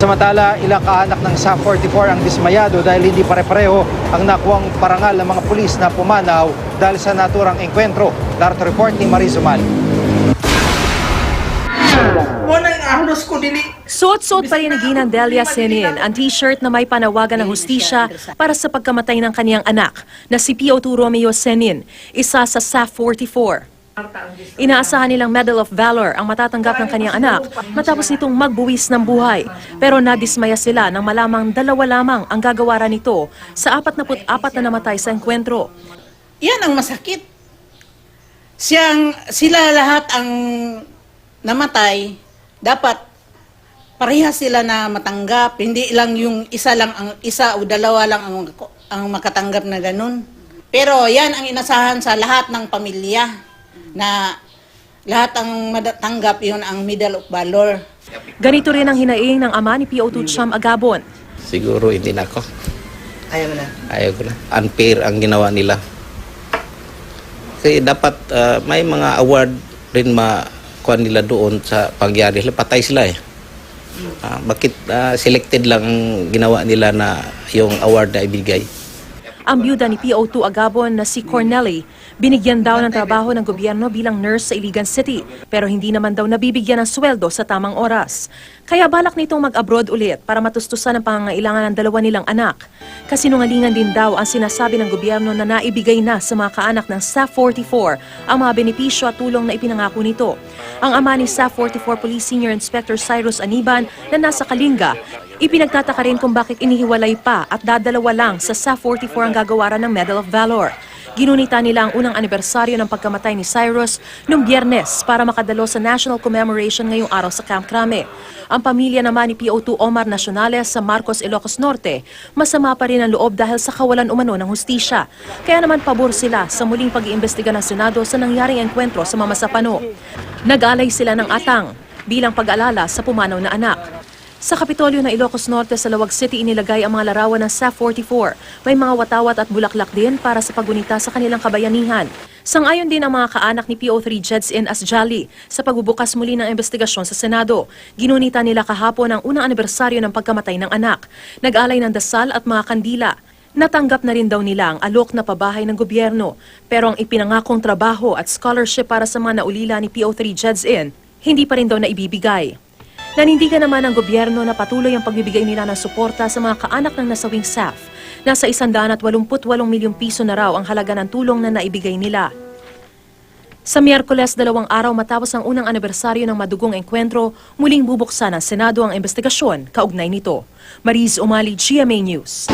Samantala, ilang kaanak ng SAF-44 ang dismayado dahil hindi pare-pareho ang nakuwang parangal ng mga pulis na pumanaw dahil sa naturang engkwentro. Narito report ni Mariz Umali. Suot-suot pa rin ni Ginang Delia Senin ang t-shirt na may panawagan ng hustisya para sa pagkamatay ng kaniyang anak na si PO2 Romeo Senin, isa sa SAF-44. Inaasahan nilang Medal of Valor ang matatanggap ng kaniyang anak matapos nitong magbuwis ng buhay. Pero nadismaya sila nang malamang dalawa lamang ang gagawaran nito sa 44 na namatay sa engkwentro. Yan ang masakit. Sila lahat ang namatay, dapat parehas sila na matanggap. Hindi lang yung isa o dalawa lang ang makatanggap na ganun. Pero yan ang inasahan sa lahat ng pamilya, na lahat ang matanggap, yun ang Medal of Valor. Ganito rin ang hinaing ng ama ni PO2 Cham Agabon. Siguro hindi na ako. Ayaw mo na? Ayaw ko na. Unfair ang ginawa nila. Kasi dapat may mga award rin makuha nila doon sa pangyari. Patay sila eh. Bakit selected lang ginawa nila na yung award na ibigay? Ang byuda ni PO2 Agabon na si Cornelly, binigyan daw ng trabaho ng gobyerno bilang nurse sa Iligan City, pero hindi naman daw nabibigyan ng sweldo sa tamang oras. Kaya balak nitong mag-abroad ulit para matustusan ang pangangailangan ng dalawa nilang anak. Kasinungalingan din daw ang sinasabi ng gobyerno na naibigay na sa mga kaanak ng SAF-44 ang mga benepisyo at tulong na ipinangako nito. Ang ama ni SAF-44 Police Senior Inspector Cyrus Aniban na nasa Kalinga, ipinagtataka rin kung bakit inihiwalay pa at dadalawa lang sa SAF-44 ang gagawaran ng Medal of Valor. Ginunita nila ang unang anibersaryo ng pagkamatay ni Cyrus noong Biyernes para makadalo sa National Commemoration ngayong araw sa Camp Crame. Ang pamilya naman ni PO2 Omar Nacionales sa Marcos, Ilocos Norte, masama pa rin ang loob dahil sa kawalan umano ng hustisya. Kaya naman pabor sila sa muling pag-iimbestiga ng Senado sa nangyaring engkwentro sa Mama Sapano. Nag-alay sila ng atang bilang pag-alala sa pumanaw na anak. Sa Kapitolyo ng Ilocos Norte sa Lawag City inilagay ang mga larawan ng SAF-44. May mga watawat at bulaklak din para sa paggunita sa kanilang kabayanihan. Sangayon din ang mga kaanak ni PO3 Jedsin Asjali sa pagbubukas muli ng investigasyon sa Senado. Ginunita nila kahapon ang unang anibersaryo ng pagkamatay ng anak. Nag-alay ng dasal at mga kandila. Natanggap na rin daw nila ang alok na pabahay ng gobyerno. Pero ang ipinangakong trabaho at scholarship para sa mga naulila ni PO3 Jedsin, hindi pa rin daw naibibigay. Nanindigan naman ng gobyerno na patuloy ang pagbibigay nila ng suporta sa mga kaanak ng nasawing SAF. Nasa 188 milyong piso na raw ang halaga ng tulong na naibigay nila. Sa Miyerkules, 2 araw matapos ang unang anibersaryo ng madugong engkwentro, muling bubuksan ng Senado ang investigasyon kaugnay nito. Mariz Umali, GMA News.